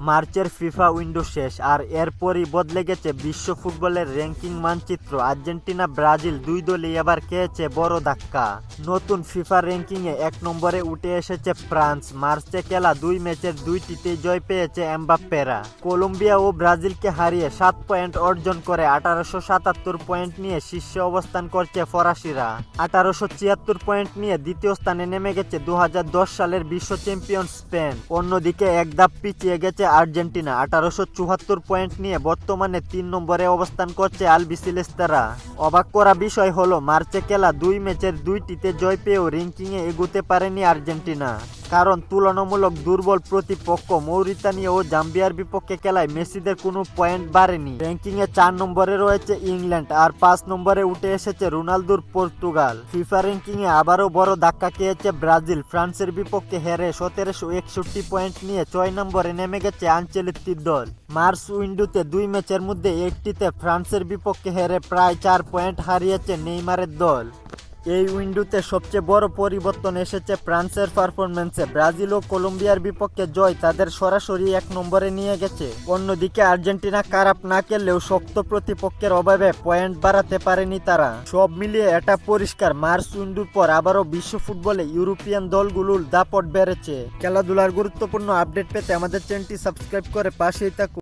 মার্চের FIFA window শেষ, আর এরপরই বদলে গেছে বিশ্ব ফুটবলের র্যাঙ্কিং মানচিত্র। আর্জেন্টিনা ব্রাজিল দুই দলই এবার খেয়েছে বড় ধাক্কা। নতুন ফিফা র্যাঙ্কিংয়ে 1 নম্বরে উঠে এসেছে ফ্রান্স। মার্চে খেলা 2 ম্যাচের 2টিতেই জয় পেয়েছে এমবাপ্পেরা। কলম্বিয়া ও ব্রাজিলকে হারিয়ে 7 পয়েন্ট অর্জন করে 1877 পয়েন্ট নিয়ে শীর্ষে অবস্থান করছে ফরাসিরা। 1876 পয়েন্ট নিয়ে দ্বিতীয় স্থানে নেমে গেছে 2010 সালের বিশ্ব চ্যাম্পিয়ন স্পেন। অন্যদিকে এক ধাপ পিছিয়ে গেছে আর্জেন্টিনা। 1874 পয়েন্ট নিয়ে বর্তমানে 3 নম্বরে অবস্থান করছে আলবিসেলেস্তারা। অবাক করা বিষয় হলো, মার্চে খেলা 2 ম্যাচের 2টিতে জয় পেয়েও র্যাঙ্কিংয়ে এগুতে পারেনি আর্জেন্টিনা। কারণ তুলনামূলক দুর্বল প্রতিপক্ষ মৌরিতানিয়া ও জাম্বিয়ার বিপক্ষে খেলায় মেসিদের কোনো পয়েন্ট বাড়েনি। র্যাঙ্কিংয়ে 4 নম্বরে রয়েছে ইংল্যান্ড, আর 5 নম্বরে উঠে এসেছে রোনালদোর পর্তুগাল। ফিফা র্যাঙ্কিংয়ে আবারও বড় ধাক্কা খেয়েছে ব্রাজিল। ফ্রান্সের বিপক্ষে হেরে 1761 পয়েন্ট নিয়ে 6 নম্বরে নেমে গেছে আনচেলত্তির দল। মার্চ উইন্ডোতে 2 ম্যাচের মধ্যে একটিতে ফ্রান্সের বিপক্ষে হেরে প্রায় 4 পয়েন্ট হারিয়েছে নেইমারের দল। এই উইন্ডোতে সবচেয়ে বড় পরিবর্তন এসেছে ফ্রান্সের পারফরম্যান্সে। ব্রাজিল ও কলম্বিয়ার বিপক্ষে জয় তাদের সরাসরি 1 নম্বরে নিয়ে গেছে। অন্যদিকে আর্জেন্টিনা খারাপ না খেললেও শক্ত প্রতিপক্ষের অভাবে পয়েন্ট বাড়াতে পারেনি তারা। সব মিলিয়ে এটা পরিষ্কার, মার্চ উইন্ডোর পর আবারও বিশ্ব ফুটবলে ইউরোপিয়ান দলগুলোর দাপট বেড়েছে। খেলাধুলার গুরুত্বপূর্ণ আপডেট পেতে আমাদের চ্যানেলটি সাবস্ক্রাইব করে পাশেই থাকুন।